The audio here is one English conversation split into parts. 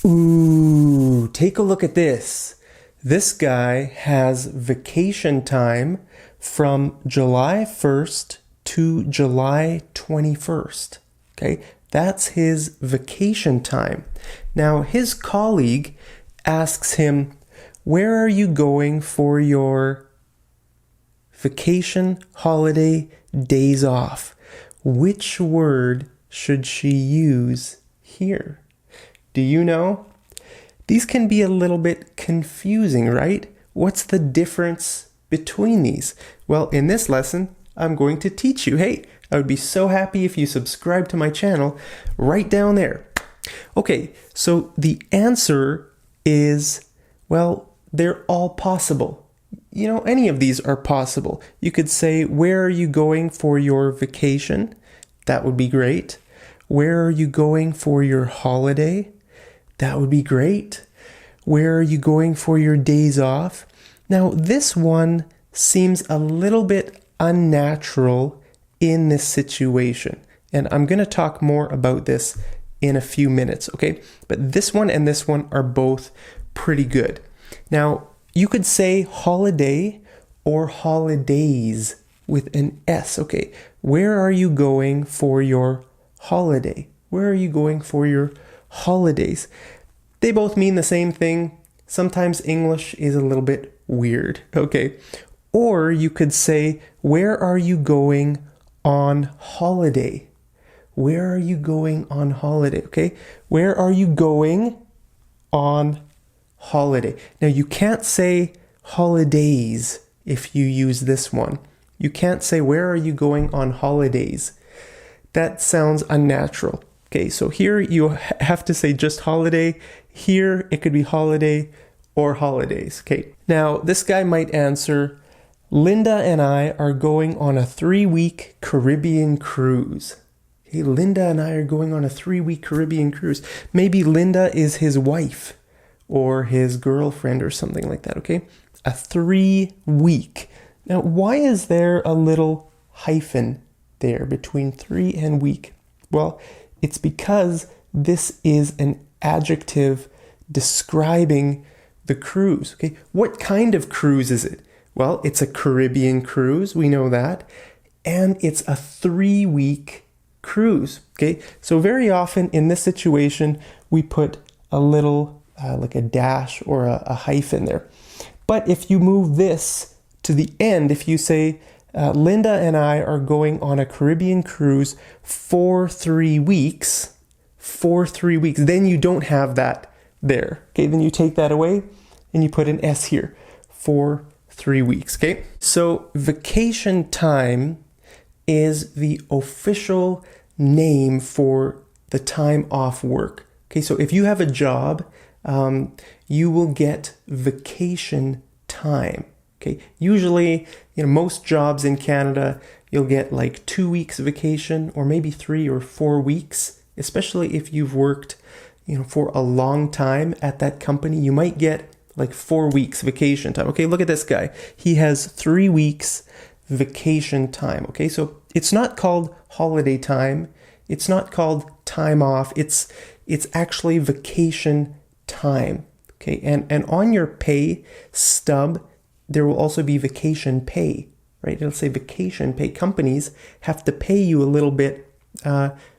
Ooh, take a look at this. This guy has vacation time from July 1st to July 21st. Okay, that's his vacation time. Now, his colleague asks him, where are you going for your vacation, holiday, days off? Which word should she use here? Do you know? These can be a little bit confusing, right? What's the difference between these? Well, in this lesson, I'm going to teach you. Hey, I would be so happy if you subscribe to my channel right down there. Okay, so the answer is, well, they're all possible. You know, any of these are possible. You could say, where are you going for your vacation? That would be great. Where are you going for your holiday? That would be great. Where are you going for your days off? Now, this one seems a little bit unnatural in this situation. And I'm going to talk more about this in a few minutes, okay? But this one and this one are both pretty good. Now, you could say holiday or holidays with an S, okay? Where are you going for your holiday? Where are you going for your holidays? They both mean the same thing. Sometimes English is a little bit weird, okay? Or you could say, where are you going on holiday? Where are you going on holiday, okay? Where are you going on holiday? Now, you can't say holidays if you use this one. You can't say, where are you going on holidays? That sounds unnatural. Okay, so here you have to say just holiday. Here it could be holiday or holidays. Okay, now this guy might answer, Linda and I are going on a 3-week Caribbean cruise. Okay, Linda and I are going on a 3-week Caribbean cruise. Maybe Linda is his wife or his girlfriend or something like that, okay? A 3-week. Now, why is there a little hyphen there between 3 and week? Well, it's because this is an adjective describing the cruise, okay? What kind of cruise is it? Well, it's a Caribbean cruise, we know that, and it's a 3-week cruise, okay? So very often in this situation, we put a little, like a dash or a hyphen there. But if you move this to the end, if you say, Linda and I are going on a Caribbean cruise for 3 weeks, then you don't have that there. Okay, then you take that away and you put an S here for 3 weeks. Okay, so vacation time is the official name for the time off work. Okay, so if you have a job, you will get vacation time. Okay, usually, most jobs in Canada, you'll get like 2 weeks vacation or maybe 3 or 4 weeks, especially if you've worked, for a long time at that company. You might get like 4 weeks vacation time. Okay, look at this guy. He has 3 weeks vacation time. Okay, so it's not called holiday time. It's not called time off. It's actually vacation time. Okay, and on your pay stub, there will also be vacation pay, right? It'll say vacation pay. Companies have to pay you a little bit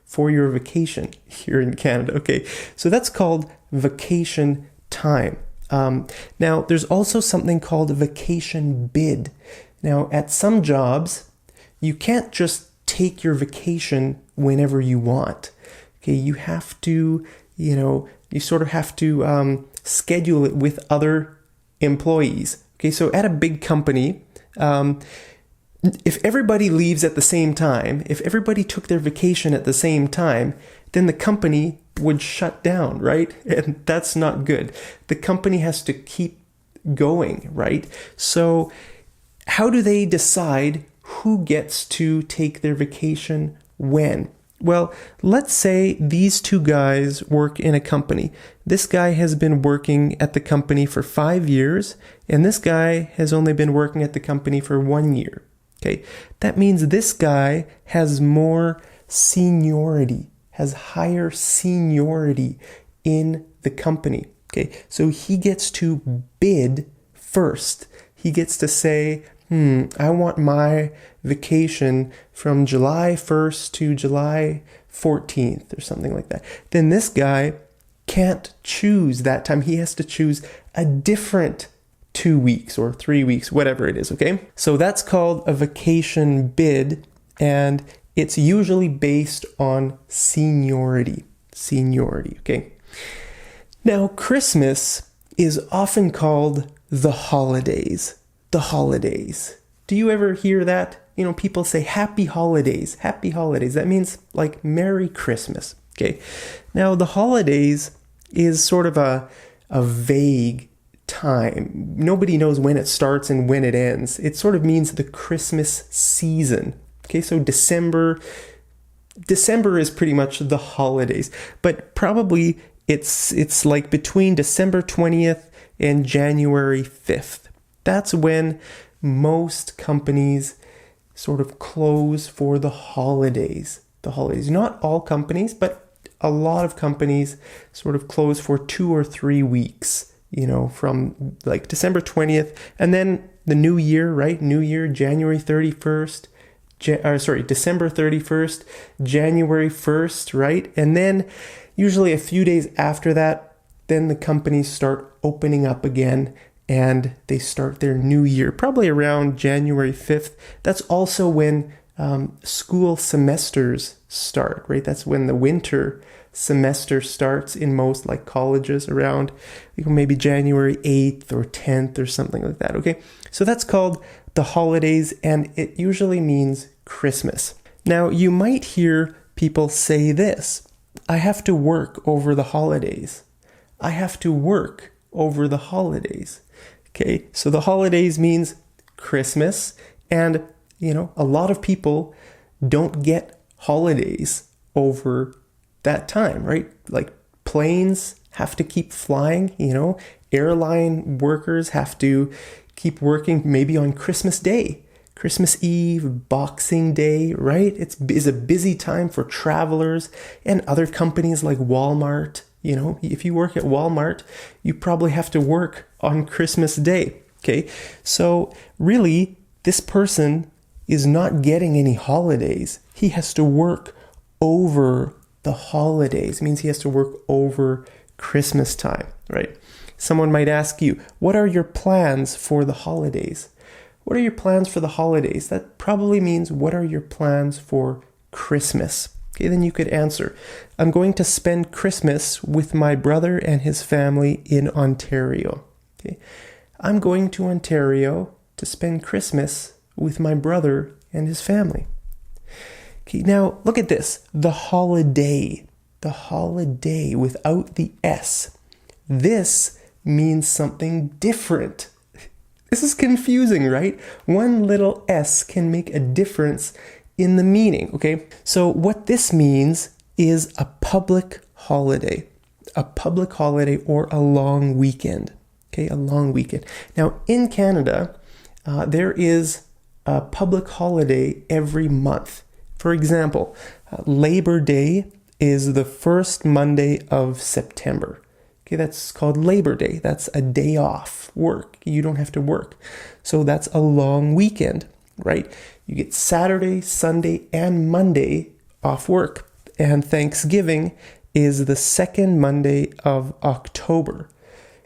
for your vacation here in Canada. Okay, so that's called vacation time. Now, there's also something called a vacation bid. Now, at some jobs, you can't just take your vacation whenever you want. Okay, you have to, you sort of have to schedule it with other employees. Okay, so at a big company, if everybody leaves at the same time, if everybody took their vacation at the same time, then the company would shut down, right? And that's not good. The company has to keep going, right? So how do they decide who gets to take their vacation when? Well, let's say these two guys work in a company. This guy has been working at the company for 5 years, and this guy has only been working at the company for 1 year. Okay, that means this guy has more seniority, has higher seniority in the company. Okay, so he gets to bid first. He gets to say, I want my vacation from July 1st to July 14th or something like that. Then this guy can't choose that time. He has to choose a different 2 weeks or 3 weeks, whatever it is, okay? So that's called a vacation bid, and it's usually based on seniority. Seniority, okay? Now, Christmas is often called the holidays. The holidays. Do you ever hear that? You know, people say happy holidays, happy holidays. That means like Merry Christmas, okay? Now, the holidays is sort of a vague time. Nobody knows when it starts and when it ends. It sort of means the Christmas season. Okay, so December is pretty much the holidays, but probably it's like between December 20th and January 5th. That's when most companies sort of close for the holidays. The holidays. Not all companies, but a lot of companies sort of close for 2 or 3 weeks, you know, from like December 20th, and then the new year, right? New year, January 31st, December 31st, January 1st, right? And then usually a few days after that, then the companies start opening up again and they start their new year, probably around January 5th. That's also when school semesters start, right? That's when the winter semester starts in most like colleges around maybe January 8th or 10th or something like that, okay? So that's called the holidays, and it usually means Christmas. Now, you might hear people say this: I have to work over the holidays. I have to work over the holidays. Okay, so the holidays means Christmas, and you know, a lot of people don't get holidays over that time, right? Like planes have to keep flying, you know, airline workers have to keep working maybe on Christmas Day, Christmas Eve, Boxing Day, right? It's a busy time for travelers and other companies like Walmart. You know, if you work at Walmart, you probably have to work on Christmas Day, okay? So really, this person is not getting any holidays. He has to work over the holidays. It means he has to work over Christmas time, right? Someone might ask you, what are your plans for the holidays? What are your plans for the holidays? That probably means, what are your plans for Christmas? Okay, then you could answer, I'm going to spend Christmas with my brother and his family in Ontario. Okay, I'm going to Ontario to spend Christmas with my brother and his family. Okay, now look at this. The holiday without the S. This means something different. This is confusing, right? One little S can make a difference in the meaning, okay? So what this means is a public holiday or a long weekend, okay? A long weekend. Now, in Canada, there is a public holiday every month. For example, Labor Day is the first Monday of September. Okay, that's called Labor Day. That's a day off work. You don't have to work. So that's a long weekend, right? You get Saturday, Sunday, and Monday off work. And Thanksgiving is the second Monday of October.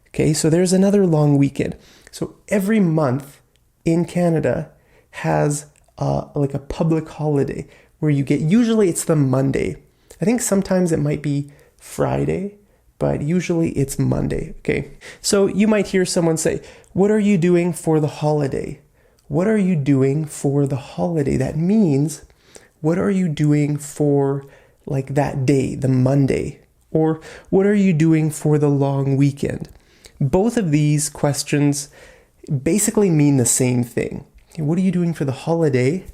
Okay, so there's another long weekend. So every month in Canada has like a public holiday where you get, usually it's the Monday. I think sometimes it might be Friday, but usually it's Monday, okay? So you might hear someone say, what are you doing for the holiday? What are you doing for the holiday? That means, what are you doing for like that day, the Monday? Or what are you doing for the long weekend? Both of these questions basically mean the same thing. What are you doing for the holiday?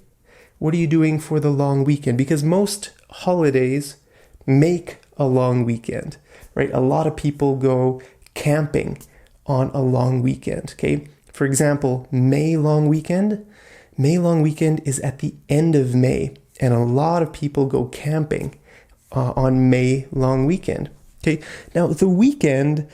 What are you doing for the long weekend? Because most holidays make a long weekend, right? A lot of people go camping on a long weekend, okay? For example, May long weekend is at the end of May, and a lot of people go camping on May long weekend. Okay, now the weekend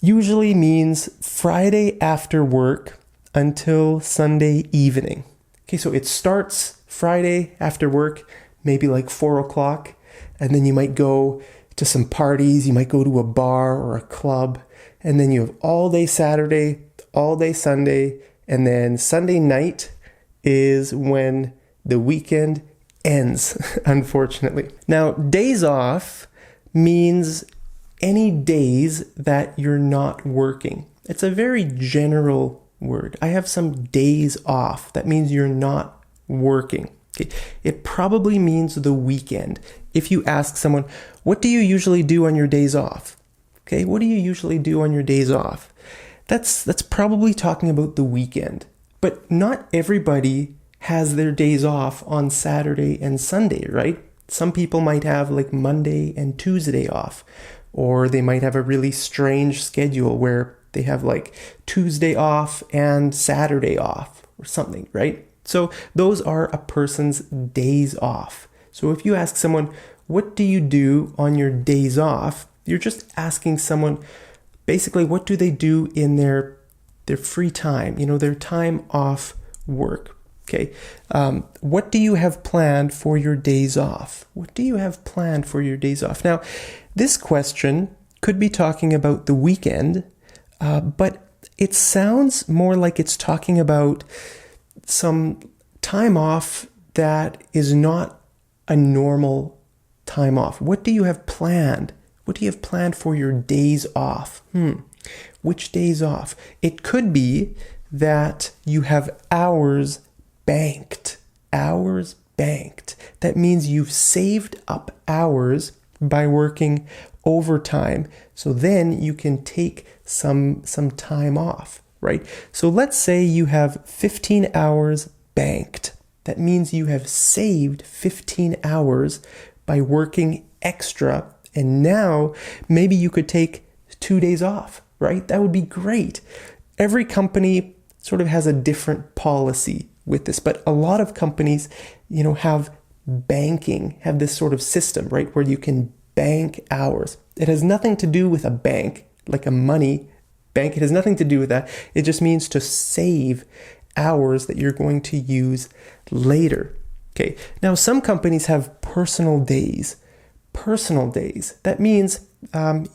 usually means Friday after work until Sunday evening. Okay, so it starts Friday after work, maybe like 4 o'clock, and then you might go to some parties, you might go to a bar or a club, and then you have all day Saturday, all day Sunday, and then Sunday night is when the weekend ends, unfortunately. Now, days off means any days that you're not working. It's a very general word. I have some days off. That means you're not working. Okay. It probably means the weekend. If you ask someone, what do you usually do on your days off? Okay, what do you usually do on your days off? That's probably talking about the weekend. But not everybody has their days off on Saturday and Sunday, right? Some people might have like Monday and Tuesday off, or they might have a really strange schedule where they have like Tuesday off and Saturday off or something, right? So those are a person's days off. So if you ask someone, what do you do on your days off? You're just asking someone, basically, what do they do in their free time, their time off work? Okay. What do you have planned for your days off? What do you have planned for your days off? Now, this question could be talking about the weekend, but it sounds more like it's talking about some time off that is not a normal time off. What do you have planned? What do you have planned for your days off? Which days off? It could be that you have hours banked. Hours banked. That means you've saved up hours by working overtime. So then you can take some time off, right? So let's say you have 15 hours banked. That means you have saved 15 hours by working extra. And now maybe you could take 2 days off, right? That would be great. Every company sort of has a different policy with this, but a lot of companies, have banking, have this sort of system, right? Where you can bank hours. It has nothing to do with a bank, like a money bank. It has nothing to do with that. It just means to save hours that you're going to use later. Okay. Now, some companies have personal days. Personal days. That means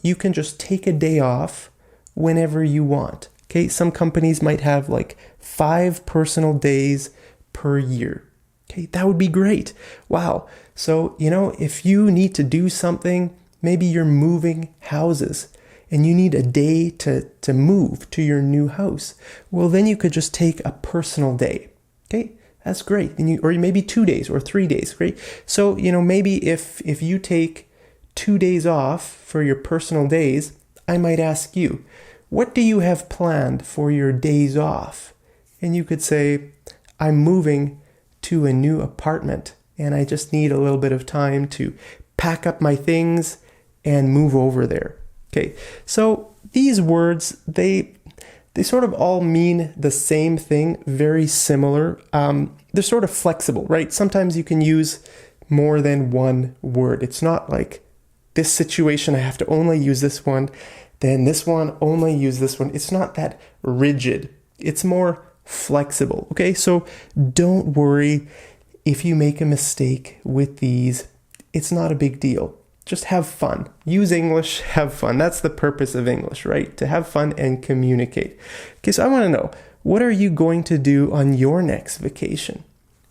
you can just take a day off whenever you want. Okay. Some companies might have like 5 personal days per year. Okay. That would be great. Wow. So, if you need to do something, maybe you're moving houses and you need a day to move to your new house. Well, then you could just take a personal day. Okay. That's great. Or maybe 2 days or 3 days. Great. So, maybe if you take 2 days off for your personal days, I might ask you, what do you have planned for your days off? And you could say, I'm moving to a new apartment and I just need a little bit of time to pack up my things and move over there. Okay. So these words, they sort of all mean the same thing, very similar. They're sort of flexible, right? Sometimes you can use more than one word. It's not like this situation, I have to only use this one, then this one, only use this one. It's not that rigid. It's more flexible, okay? So don't worry if you make a mistake with these. It's not a big deal. Just have fun. Use English, have fun. That's the purpose of English, right? To have fun and communicate. Okay, so I want to know, what are you going to do on your next vacation?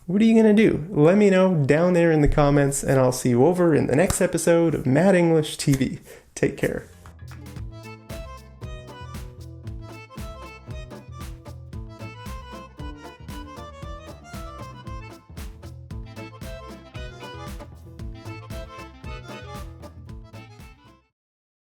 What are you going to do? Let me know down there in the comments, and I'll see you over in the next episode of Mad English TV. Take care.